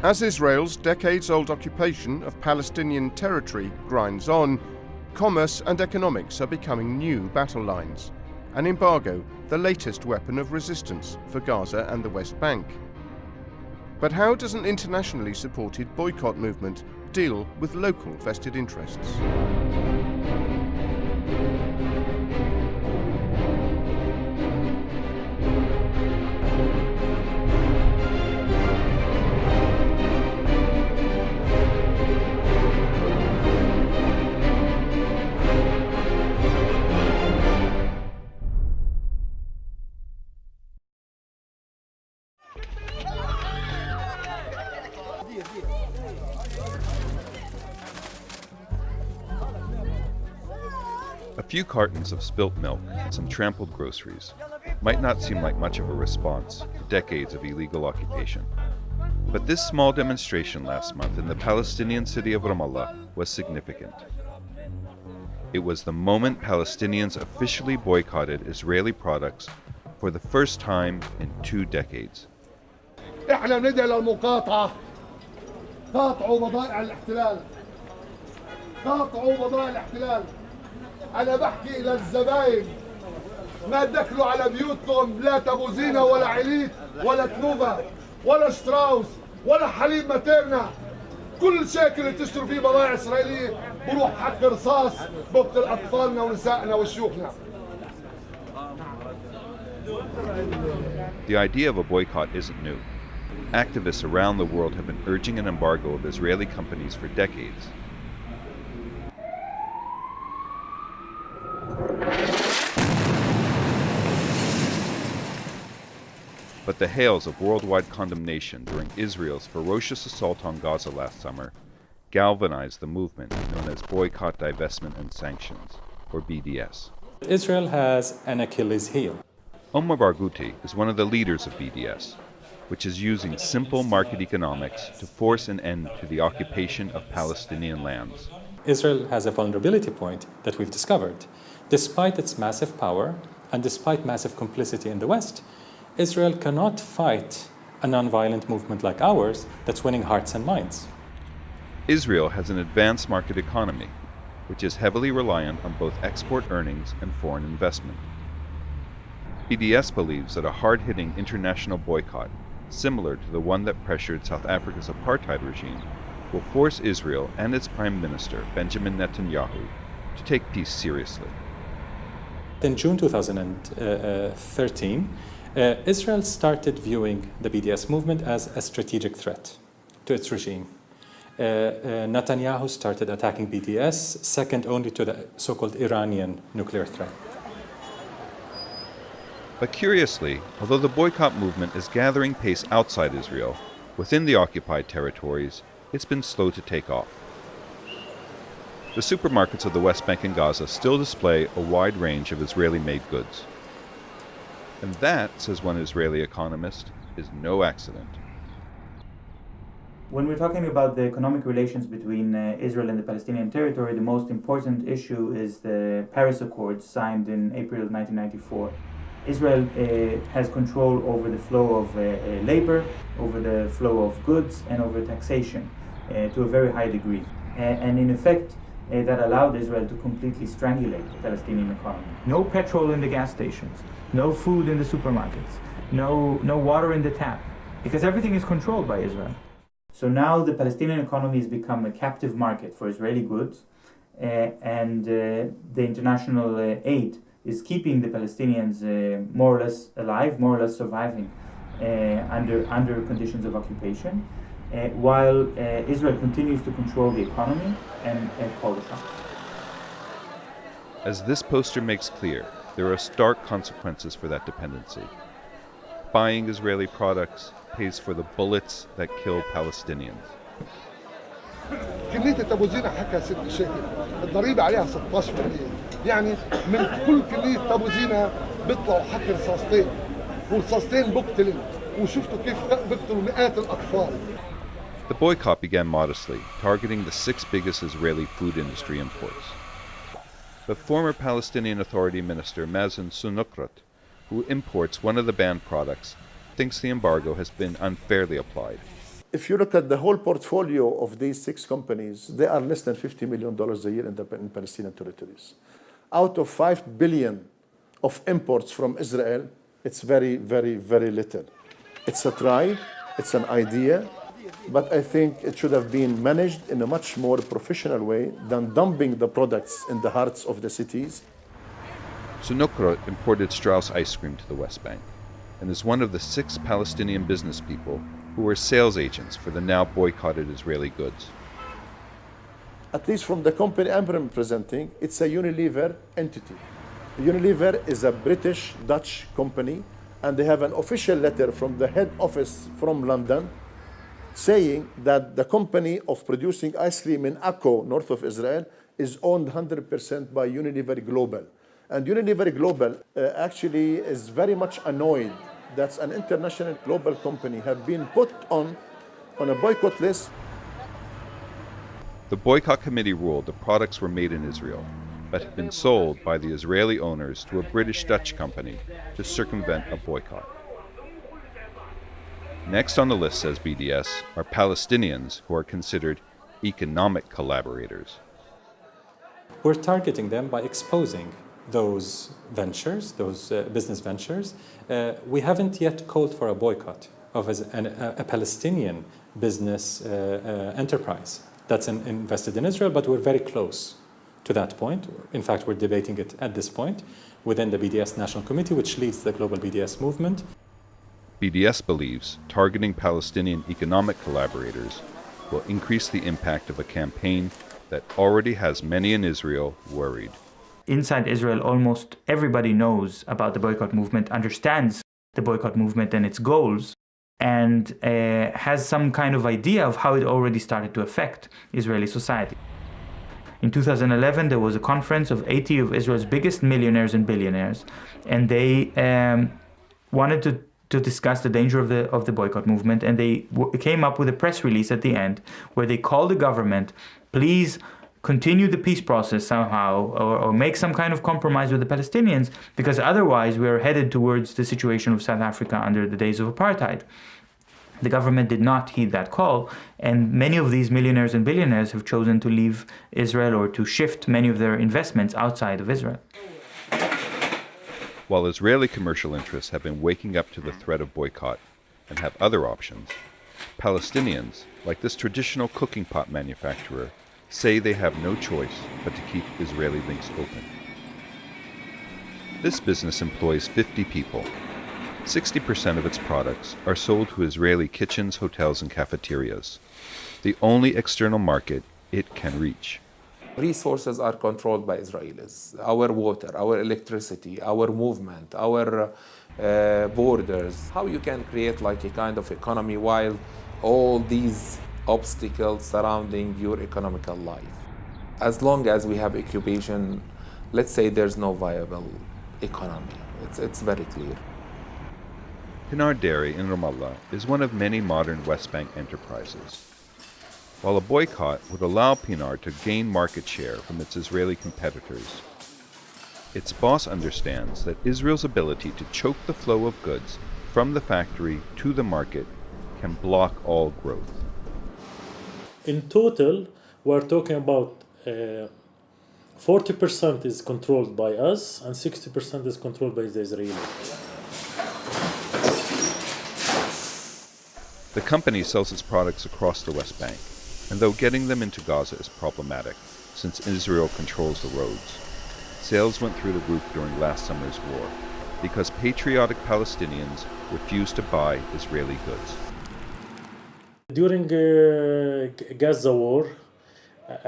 As Israel's decades-old occupation of Palestinian territory grinds on, commerce and economics are becoming new battle lines. An embargo, the latest weapon of resistance for Gaza and the West Bank. But how does an internationally supported boycott movement deal with local vested interests? A few cartons of spilt milk and some trampled groceries might not seem like much of a response to decades of illegal occupation. But this small demonstration last month in the Palestinian city of Ramallah was significant. It was the moment Palestinians officially boycotted Israeli products for the first time in 2 decades. احنا بندعي للمقاطعة. قاطعوا بضائع الاحتلال. قاطعوا بضائع الاحتلال. أنا بحكي إلى الزباين ما تدخلوا على بيوتكم لا تابوزينا ولا عليت ولا تنوفا ولا شتراوس ولا حليب ماتيرنا. كل شيء اللي تشتروا فيه بضائع إسرائيلية بروح حق رصاص بقتل أطفالنا ونسائنا وشيوخنا. The idea of a boycott isn't new. Activists around the world have been urging an embargo of Israeli companies for decades. But the hails of worldwide condemnation during Israel's ferocious assault on Gaza last summer galvanized the movement known as Boycott, Divestment and Sanctions, or B.D.S. Israel has an Achilles heel. Omar Barghouti is one of the leaders of B.D.S, which is using simple market economics to force an end to the occupation of Palestinian lands. Israel has a vulnerability point that we've discovered. Despite its massive power and despite massive complicity in the West, Israel cannot fight a nonviolent movement like ours that's winning hearts and minds. Israel has an advanced market economy, which is heavily reliant on both export earnings and foreign investment. B.D.S believes that a hard-hitting international boycott, similar to the one that pressured South Africa's apartheid regime, will force Israel and its Prime Minister, Benjamin Netanyahu, to take peace seriously. In June 2013, Israel started viewing the B.D.S movement as a strategic threat to its regime. Netanyahu started attacking B.D.S, second only to the so-called Iranian nuclear threat. But curiously, although the boycott movement is gathering pace outside Israel, within the occupied territories, it's been slow to take off. The supermarkets of the West Bank and Gaza still display a wide range of Israeli-made goods. And that, says one Israeli economist, is no accident. When we're talking about the economic relations between Israel and the Palestinian territory, the most important issue is the Paris Accords signed in April 1994. Israel has control over the flow of labor, over the flow of goods, and over taxation to a very high degree. And in effect, that allowed Israel to completely strangulate the Palestinian economy. No petrol in the gas stations, no food in the supermarkets, no water in the tap, because everything is controlled by Israel. So now the Palestinian economy has become a captive market for Israeli goods, and the international aid is keeping the Palestinians more or less alive, more or less surviving under conditions of occupation, while Israel continues to control the economy and call the shots. As this poster makes clear, there are stark consequences for that dependency. Buying Israeli products pays for the bullets that kill Palestinians. كمية التابوزينة حكى 6 شيكل، الضريبة عليها 16%، يعني من كل كمية تابوزينة بيطلعوا حكي رصاصتين، ورصاصتين بقتلن، وشفتوا كيف بقتلوا مئات الأطفال. The boycott began modestly, targeting the 6 biggest Israeli food industry imports. But former Palestinian Authority Minister Mazen Sunukrat, who imports one of the banned products, thinks the embargo has been unfairly applied. If you look at the whole portfolio of these 6 companies, they are less than $50 million a year in Palestinian territories. Out of 5 billion of imports from Israel, it's very, very, very little. It's a try, it's an idea, but I think it should have been managed in a much more professional way than dumping the products in the hearts of the cities. Sunukra imported Strauss ice cream to the West Bank and is one of the 6 Palestinian business people who were sales agents for the now boycotted Israeli goods. At least from the company I'm representing, it's a Unilever entity. Unilever is a British-Dutch company, and they have an official letter from the head office from London saying that the company of producing ice cream in Akko, north of Israel, is owned 100% by Unilever Global. And Unilever Global actually is very much annoyed that an international global company have been put on a boycott list. The boycott committee ruled the products were made in Israel, but had been sold by the Israeli owners to a British-Dutch company to circumvent a boycott. Next on the list, says B.D.S, are Palestinians who are considered economic collaborators. We're targeting them by exposing those ventures, those business ventures. We haven't yet called for a boycott of a Palestinian business enterprise that's invested in Israel, but we're very close to that point. In fact, we're debating it at this point within the B.D.S National Committee, which leads the global B.D.S movement. B.D.S believes targeting Palestinian economic collaborators will increase the impact of a campaign that already has many in Israel worried. Inside Israel, almost everybody knows about the boycott movement, understands the boycott movement and its goals, and has some kind of idea of how it already started to affect Israeli society. In 2011, there was a conference of 80 of Israel's biggest millionaires and billionaires, and they wanted to discuss the danger of the boycott movement, and they came up with a press release at the end where they called the government, please continue the peace process somehow, or make some kind of compromise with the Palestinians, because otherwise we are headed towards the situation of South Africa under the days of apartheid. The government did not heed that call, and many of these millionaires and billionaires have chosen to leave Israel or to shift many of their investments outside of Israel. While Israeli commercial interests have been waking up to the threat of boycott and have other options, Palestinians, like this traditional cooking pot manufacturer, say they have no choice but to keep Israeli links open. This business employs 50 people. 60% of its products are sold to Israeli kitchens, hotels, and cafeterias, the only external market it can reach. Resources are controlled by Israelis. Our water, our electricity, our movement, our borders. How you can create like a kind of economy while all these obstacles surrounding your economical life. As long as we have occupation, let's say there's no viable economy. It's very clear. Pinar Dairy in Ramallah is one of many modern West Bank enterprises. While a boycott would allow Pinar to gain market share from its Israeli competitors, its boss understands that Israel's ability to choke the flow of goods from the factory to the market can block all growth. In total, we're talking about 40% is controlled by us and 60% is controlled by the Israelis. The company sells its products across the West Bank, and though getting them into Gaza is problematic, since Israel controls the roads, sales went through the roof during last summer's war, because patriotic Palestinians refused to buy Israeli goods. During Gaza war,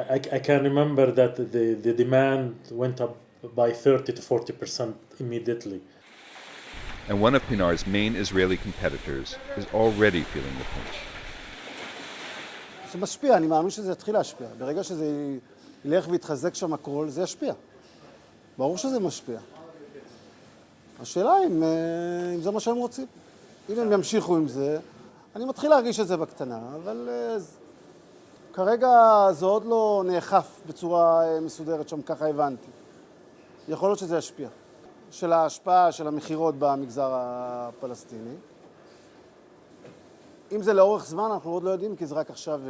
I can remember that the demand went up by 30 to 40% immediately. And one of Pinar's main Israeli competitors is already feeling the pinch. זה משפיע, אני מאמין שזה יתחיל להשפיע. ברגע שזה ילך ויתחזק שם הכל, זה ישפיע. ברור שזה משפיע. השאלה אם זה מה שהם רוצים. אם הם ימשיכו עם זה, אני מתחיל להרגיש את זה בקטנה, אבל כרגע זה עוד לא נאכף בצורה מסודרת שם, ככה הבנתי. יכול להיות שזה ישפיע. של ההשפעה של המחירות במגזר הפלסטיני. אם זה לאורך זמן, אנחנו עוד לא יודעים, כי זה רק עכשיו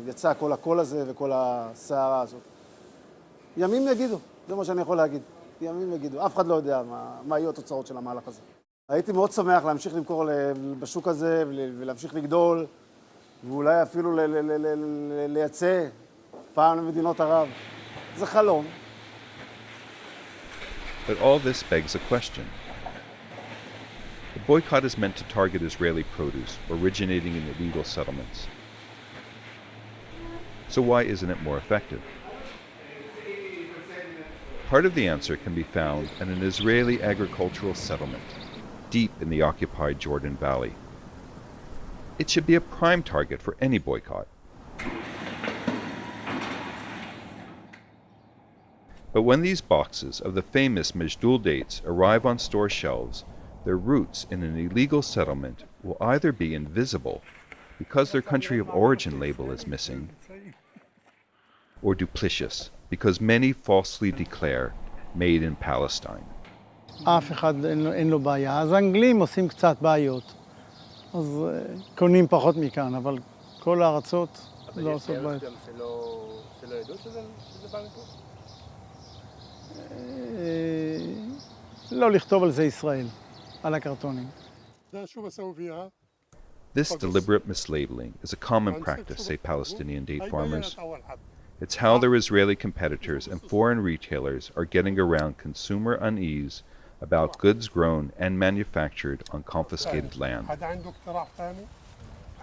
יצא כל הקול הזה וכל הסערה הזאת. ימים יגידו, זה מה שאני יכול להגיד. ימים יגידו, אף אחד לא יודע מה יהיו התוצאות של המהלך הזה. הייתי מאוד שמח להמשיך למכור בשוק הזה ולהמשיך לגדול, ואולי אפילו לייצא פעם למדינות ערב. זה חלום. But all this begs a question. The boycott is meant to target Israeli produce originating in illegal settlements. So why isn't it more effective? Part of the answer can be found in an Israeli agricultural settlement deep in the occupied Jordan Valley. It should be a prime target for any boycott. But when these boxes of the famous Majdul dates arrive on store shelves, their roots in an illegal settlement will either be invisible because their country of origin label is missing, or duplicitous because many falsely declare made in Palestine. אף אחד אין לו בעיה. אז האנגלים עושים קצת בעיות. אז קונים פחות מכאן, אבל כל הארצות לא עושות בעיות. אבל יש גם שלא ידעו שזה בא מפה? לא לכתוב על זה ישראל, על הקרטונים. This deliberate mislabeling is a common practice, say Palestinian date farmers. It's how their Israeli competitors and foreign retailers are getting around consumer unease about goods grown and manufactured on confiscated land.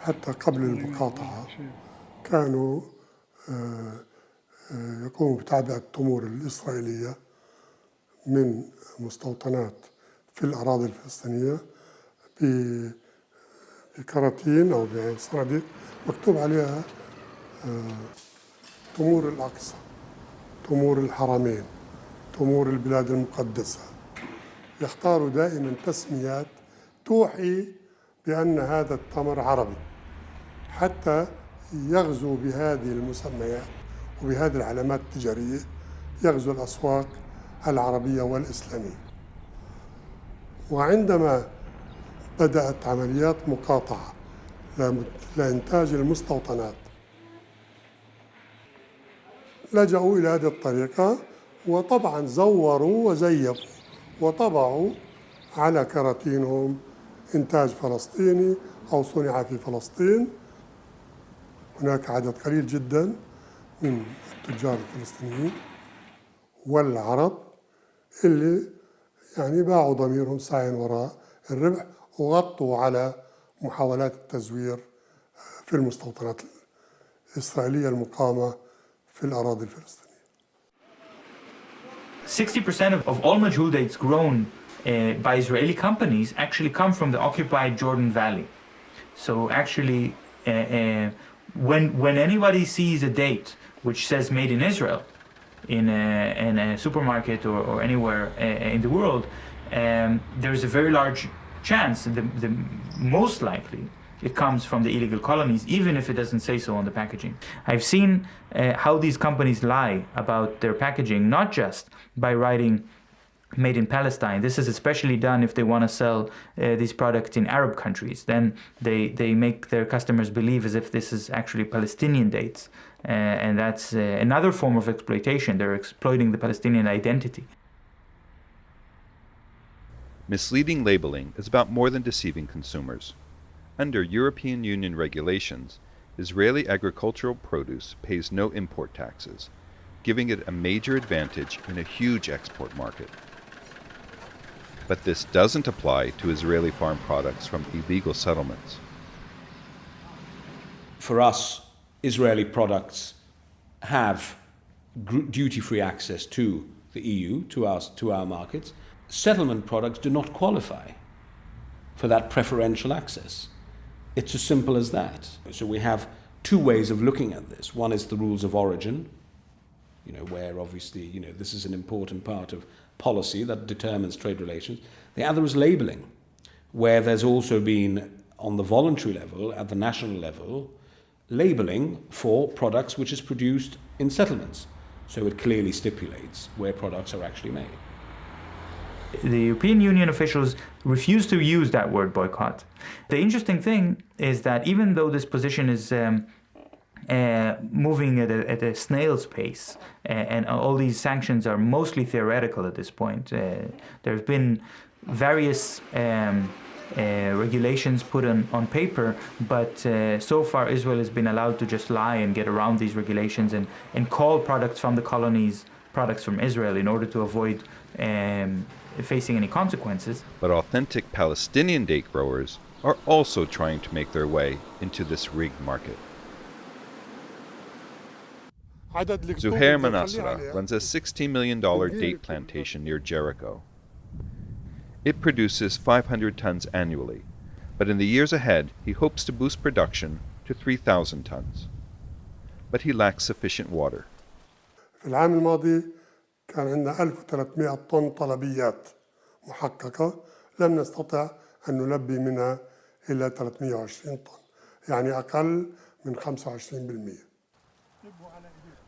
حتى قبل المقاطعة كانوا يقوموا بتعبئة التمور الإسرائيلية من مستوطنات في الأراضي الفلسطينية بكراتين أو بصناديق مكتوب عليها تمور الأقصى، تمور الحرمين، تمور البلاد المقدسة. يختاروا دائما تسميات توحي بأن هذا التمر عربي حتى يغزو بهذه المسميات وبهذه العلامات التجارية يغزو الأسواق العربية والإسلامية. وعندما بدأت عمليات مقاطعة لإنتاج المستوطنات لجأوا إلى هذه الطريقة وطبعا زوروا وزيفوا وطبعوا على كراتينهم إنتاج فلسطيني أو صنع في فلسطين. هناك عدد قليل جدا من التجار الفلسطينيين والعرب اللي يعني باعوا ضميرهم سعيا وراء الربح وغطوا على محاولات التزوير في المستوطنات الإسرائيلية المقامة في الأراضي الفلسطينية. 60% of all Majhul dates grown by Israeli companies actually come from the occupied Jordan Valley. So actually, when anybody sees a date which says made in Israel in a supermarket or anywhere in the world, there's a very large chance, the most likely, it comes from the illegal colonies, even if it doesn't say so on the packaging. I've seen how these companies lie about their packaging, not just by writing made in Palestine. This is especially done if they want to sell these products in Arab countries. Then they make their customers believe as if this is actually Palestinian dates. And that's another form of exploitation. They're exploiting the Palestinian identity. Misleading labeling is about more than deceiving consumers. Under European Union regulations, Israeli agricultural produce pays no import taxes, giving it a major advantage in a huge export market. But this doesn't apply to Israeli farm products from illegal settlements. For us, Israeli products have duty-free access to the EU, to our markets. Settlement products do not qualify for that preferential access. It's as simple as that. So we have two ways of looking at this. One is the rules of origin, where obviously, this is an important part of policy that determines trade relations. The other is labeling, where there's also been, on the voluntary level, at the national level, labeling for products which is produced in settlements. So it clearly stipulates where products are actually made. The European Union officials refused to use that word boycott. The interesting thing is that even though this position is moving at a snail's pace, and all these sanctions are mostly theoretical at this point, there have been various regulations put on paper, but so far Israel has been allowed to just lie and get around these regulations and call products from the colonies products from Israel in order to avoid facing any consequences. But authentic Palestinian date growers are also trying to make their way into this rigged market. Zuhair Manasra runs a $16 million date plantation near Jericho. It produces 500 tons annually, but in the years ahead he hopes to boost production to 3,000 tons. But he lacks sufficient water. في العام الماضي كان عندنا 1300 طن طلبيات محققة لم نستطع أن نلبي منها إلا 320 طن يعني أقل من 25%.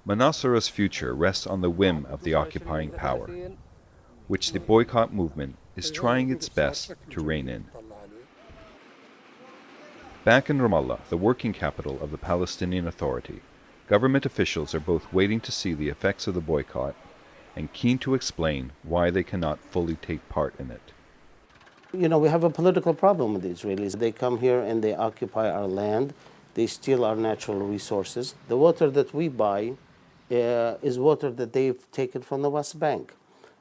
Manasara's future rests on the whim of the occupying power, which the boycott movement is trying its best to rein in. Back in Ramallah, the working capital of the Palestinian Authority, government officials are both waiting to see the effects of the boycott and keen to explain why they cannot fully take part in it. You know, we have a political problem with the Israelis. They come here and they occupy our land. They steal our natural resources. The water that we buy is water that they've taken from the West Bank.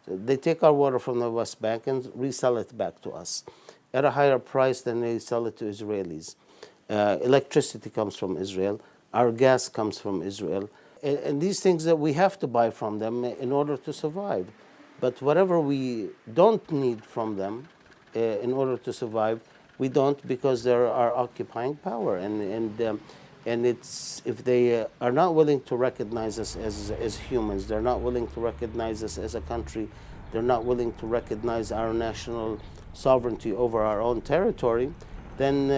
They take our water from the West Bank and resell it back to us at a higher price than they sell it to Israelis. Electricity comes from Israel. Our gas comes from Israel. And these things that we have to buy from them in order to survive. But whatever we don't need from them in order to survive, we don't, because they're our occupying power. And it's, if they are not willing to recognize us as humans, they're not willing to recognize us as a country, they're not willing to recognize our national sovereignty over our own territory, then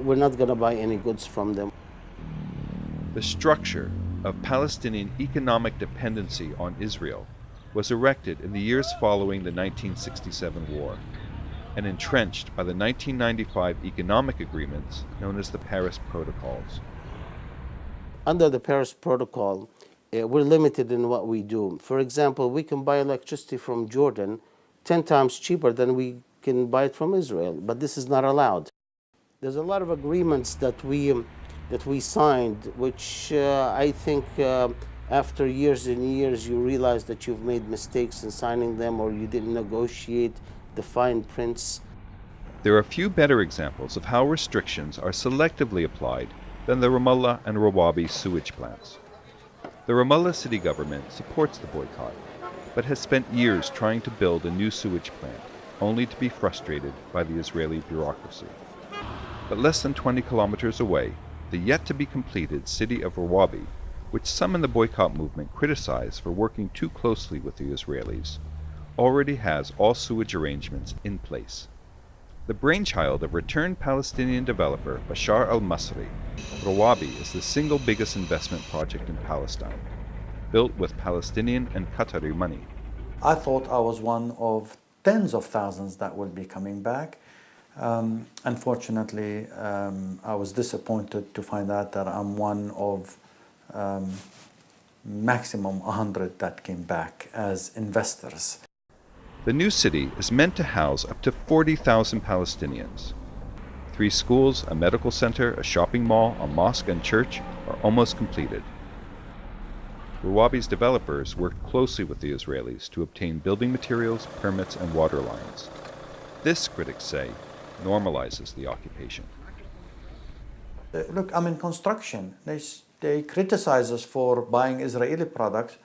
we're not going to buy any goods from them. The structure of Palestinian economic dependency on Israel was erected in the years following the 1967 war and entrenched by the 1995 economic agreements known as the Paris Protocols. Under the Paris Protocol, we're limited in what we do. For example, we can buy electricity from Jordan 10 times cheaper than we can buy it from Israel, but this is not allowed. There's a lot of agreements that we signed, which I think after years and years you realize that you've made mistakes in signing them, or you didn't negotiate the fine prints. There are few better examples of how restrictions are selectively applied than the Ramallah and Rawabi sewage plants. The Ramallah city government supports the boycott, but has spent years trying to build a new sewage plant, only to be frustrated by the Israeli bureaucracy. But less than 20 kilometers away, the yet-to-be-completed city of Rawabi, which some in the boycott movement criticize for working too closely with the Israelis, already has all sewage arrangements in place. The brainchild of returned Palestinian developer Bashar al-Masri, Rawabi is the single biggest investment project in Palestine, built with Palestinian and Qatari money. I thought I was one of tens of thousands that would be coming back. Unfortunately, I was disappointed to find out that I'm one of maximum 100 that came back as investors. The new city is meant to house up to 40,000 Palestinians. 3 schools, a medical center, a shopping mall, a mosque and church are almost completed. Rawabi's developers worked closely with the Israelis to obtain building materials, permits, and water lines. This, critics say, normalizes the occupation. Look, I'm in construction. They criticize us for buying Israeli products.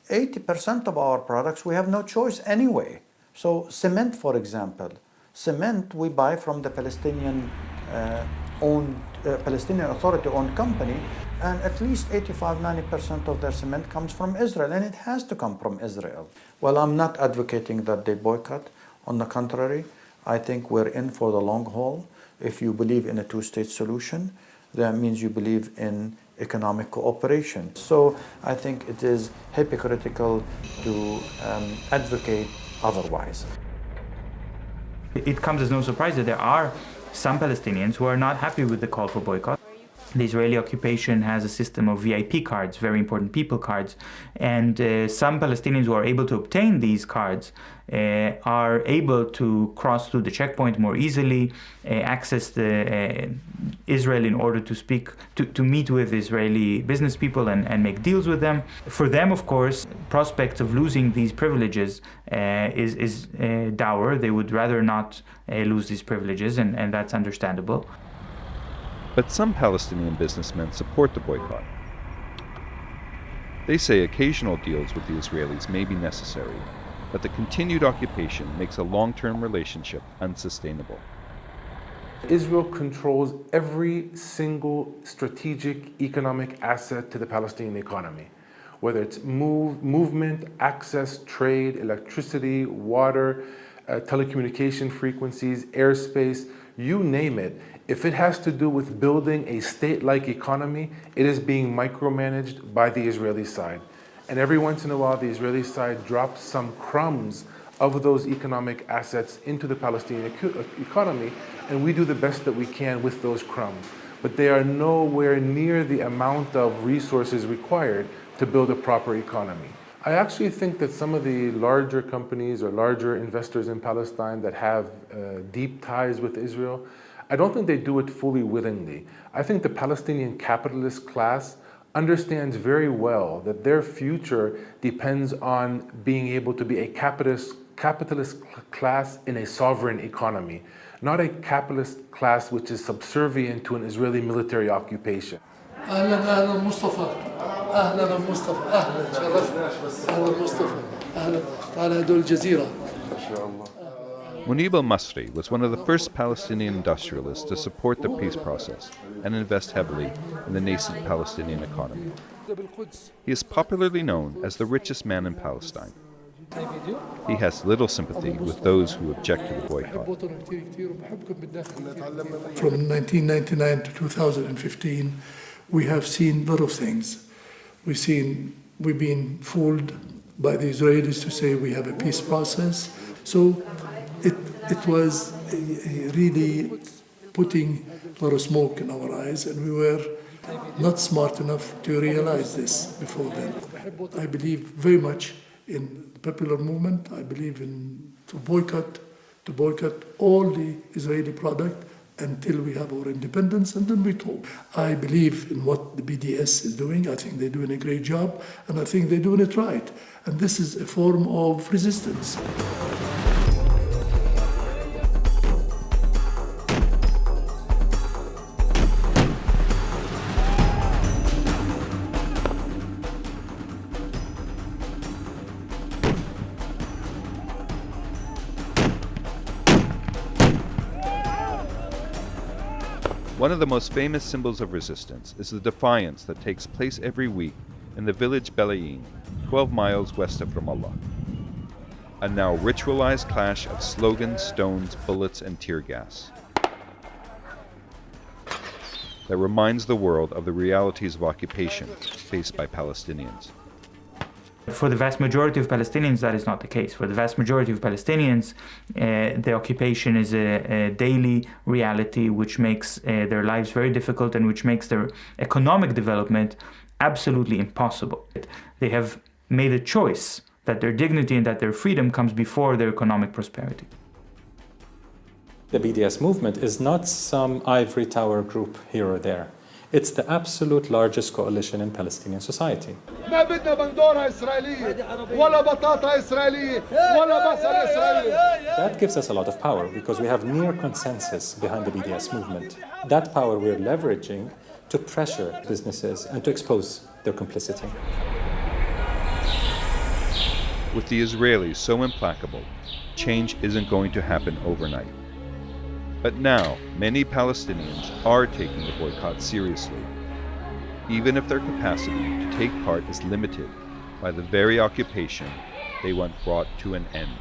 80% of our products, we have no choice anyway. So cement, for example, cement we buy from the Palestinian Authority-owned company, and at least 85-90% of their cement comes from Israel, and it has to come from Israel. Well, I'm not advocating that they boycott. On the contrary, I think we're in for the long haul. If you believe in a two-state solution, that means you believe in economic cooperation. So I think it is hypocritical to advocate otherwise. It comes as no surprise that there are some Palestinians who are not happy with the call for boycott. The Israeli occupation has a system of VIP cards, very important people cards, and some Palestinians who are able to obtain these cards are able to cross through the checkpoint more easily, access the Israel in order to meet with Israeli business people and make deals with them. For them, of course, prospects of losing these privileges is dour. They would rather not lose these privileges, and that's understandable. But some Palestinian businessmen support the boycott. They say occasional deals with the Israelis may be necessary, but the continued occupation makes a long-term relationship unsustainable. Israel controls every single strategic economic asset to the Palestinian economy, whether it's movement, access, trade, electricity, water, telecommunication frequencies, airspace, you name it. If it has to do with building a state-like economy, it is being micromanaged by the Israeli side. And every once in a while, the Israeli side drops some crumbs of those economic assets into the Palestinian economy, and we do the best that we can with those crumbs. But they are nowhere near the amount of resources required to build a proper economy. I actually think that some of the larger companies or larger investors in Palestine that have deep ties with Israel, I don't think they do it fully willingly. I think the Palestinian capitalist class understands very well that their future depends on being able to be a capitalist class in a sovereign economy, not a capitalist class which is subservient to an Israeli military occupation. أهلا مصطفى أهلا مصطفى أهلا شرفنا أهلا مصطفى أهلا تعال هدول الجزيرة. Munib al-Masri was one of the first Palestinian industrialists to support the peace process and invest heavily in the nascent Palestinian economy. He is popularly known as the richest man in Palestine. He has little sympathy with those who object to the boycott. From 1999 to 2015, we have seen a lot of things. We've been fooled by the Israelis to say we have a peace process. So it was really putting a lot of smoke in our eyes, and we were not smart enough to realize this before then. I believe very much in the popular movement. I believe in to boycott all the Israeli product until we have our independence, and then we talk. I believe in what the B.D.S. is doing. I think they're doing a great job, and I think they're doing it right. And this is a form of resistance. One of the most famous symbols of resistance is the defiance that takes place every week in the village Belayin, 12 miles west of Ramallah. A now ritualized clash of slogans, stones, bullets, and tear gas that reminds the world of the realities of occupation faced by Palestinians. For the vast majority of Palestinians, that is not the case. For the vast majority of Palestinians, the occupation is a daily reality which makes their lives very difficult and which makes their economic development absolutely impossible. They have made a choice that their dignity and that their freedom comes before their economic prosperity. The B.D.S. movement is not some ivory tower group here or there. It's the absolute largest coalition in Palestinian society. That gives us a lot of power because we have near consensus behind the B.D.S. movement. That power we're leveraging to pressure businesses and to expose their complicity. With the Israelis so implacable, change isn't going to happen overnight. But now, many Palestinians are taking the boycott seriously, even if their capacity to take part is limited by the very occupation they want brought to an end.